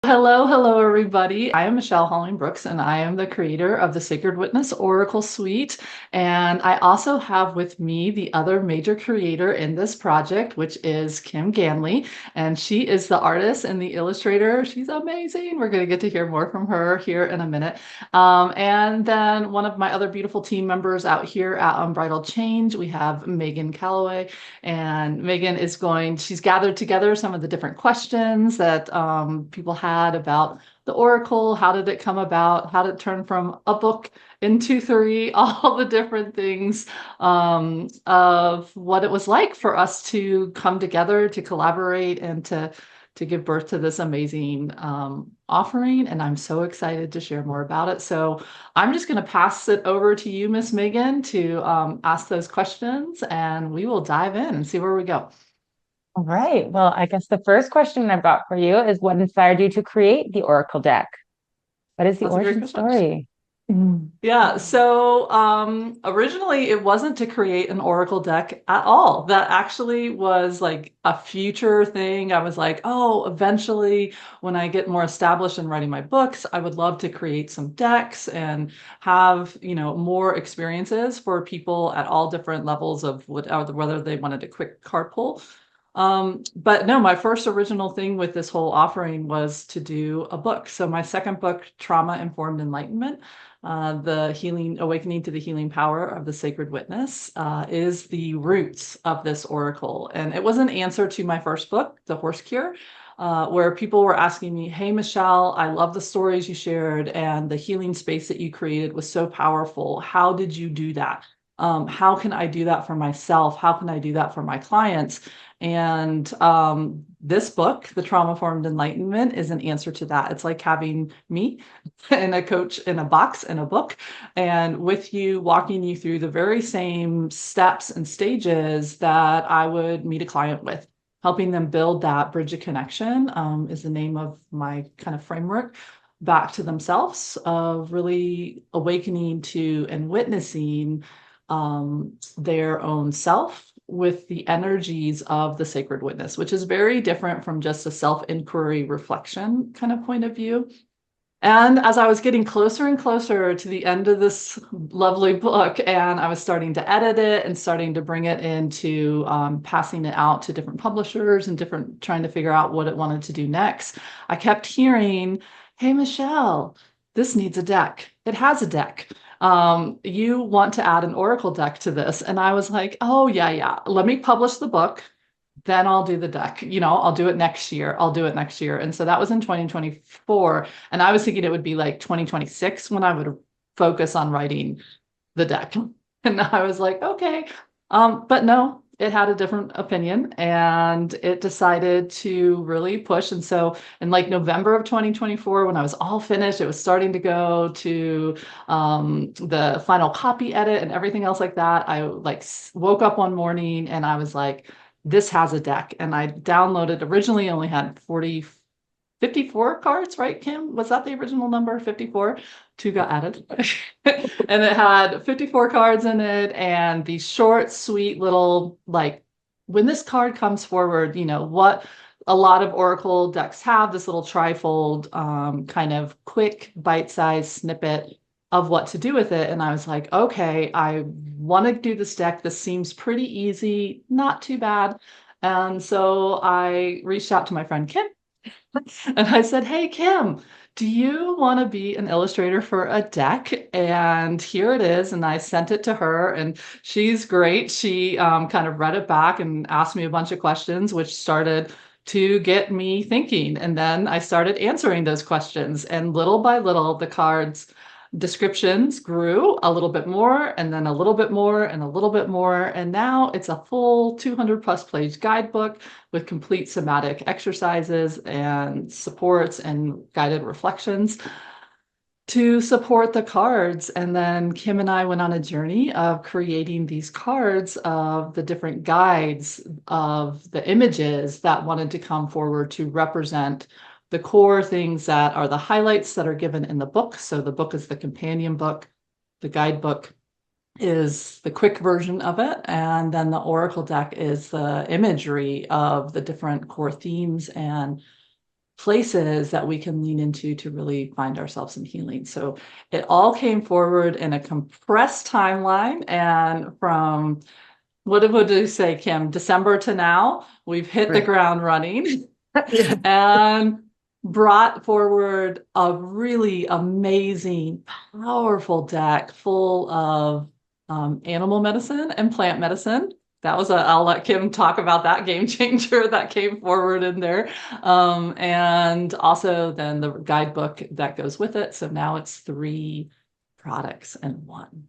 Hello, everybody. I am Michelle Holling-Brooks, and I am the creator of the Sacred Witness Oracle Suite. And I also have with me the other major creator in this project, which is Kim Ganley. And she is the artist and the illustrator. She's amazing. We're going to get to hear more from her here in a minute. And then one of my other beautiful team members out here at Unbridled Change, we have Megan Calloway. And Megan she's gathered together some of the different questions that people had about the Oracle. How did it come about? How did it turn from a book into three? All the different things of what it was like for us to come together, to collaborate, and to give birth to this amazing offering. And I'm so excited to share more about it. So I'm just going to pass it over to you, Miss Megan, to ask those questions, and we will dive in and see where we go. All right. Well, I guess the first question I've got for you is what inspired you to create the Oracle deck? What is the That's a great origin question. story? Yeah, so originally it wasn't to create an Oracle deck at all. That actually was like a future thing. I was like, oh, eventually when I get more established in writing my books, I would love to create some decks and have, more experiences for people at all different levels of whether they wanted a quick card pull. But no, my first original thing with this whole offering was to do a book. So my second book, Trauma Informed Enlightenment, the healing, awakening to the healing power of the sacred witness, is the roots of this oracle. And it was an answer to my first book, The Horse Cure, where people were asking me, hey, Michelle, I love the stories you shared and the healing space that you created was so powerful. How did you do that? How can I do that for myself? How can I do that for my clients? And this book, The Trauma Formed Enlightenment, is an answer to that. It's like having me and a coach in a box in a book, and with you walking you through the very same steps and stages that I would meet a client with. Helping them build that bridge of connection is the name of my kind of framework back to themselves, of really awakening to and witnessing their own self with the energies of the sacred witness, which is very different from just a self-inquiry reflection kind of point of view. And as I was getting closer and closer to the end of this lovely book, and I was starting to edit it and starting to bring it into passing it out to different publishers and trying to figure out what it wanted to do next, I kept hearing, hey, Michelle, this needs a deck. It has a deck. You want to add an Oracle deck to this. And I was like, oh, yeah. Let me publish the book. Then I'll do the deck. I'll do it next year. I'll do it next year. And so that was in 2024. And I was thinking it would be like 2026 when I would focus on writing the deck. And I was like, okay. But no, it had a different opinion and it decided to really push. And so in like November of 2024, when I was all finished, it was starting to go to the final copy edit and everything else like that. I like woke up one morning and I was like, this has a deck. And I downloaded, originally only had 54 cards, right, Kim? Was that the original number, 54? Two got added. And it had 54 cards in it and these short, sweet little, like, when this card comes forward, what a lot of Oracle decks have, this little trifold kind of quick bite-sized snippet of what to do with it. And I was like, okay, I want to do this deck. This seems pretty easy, not too bad. And so I reached out to my friend Kim and I said, hey, Kim, do you want to be an illustrator for a deck? And here it is. And I sent it to her, and she's great. She kind of read it back and asked me a bunch of questions, which started to get me thinking. And then I started answering those questions. And little by little, the cards descriptions grew a little bit more and then a little bit more and a little bit more. And now it's a full 200 plus page guidebook with complete somatic exercises and supports and guided reflections to support the cards. And then Kim and I went on a journey of creating these cards of the different guides of the images that wanted to come forward to represent the core things that are the highlights that are given in the book. So the book is the companion book. The guidebook is the quick version of it. And then the Oracle deck is the imagery of the different core themes and places that we can lean into to really find ourselves some healing. So it all came forward in a compressed timeline. And from what would you say, Kim? December to now, we've hit the Right. ground running Yeah. and brought forward a really amazing, powerful deck full of animal medicine and plant medicine. That was I'll let Kim talk about that game changer that came forward in there. And also then the guidebook that goes with it. So now it's three products in one.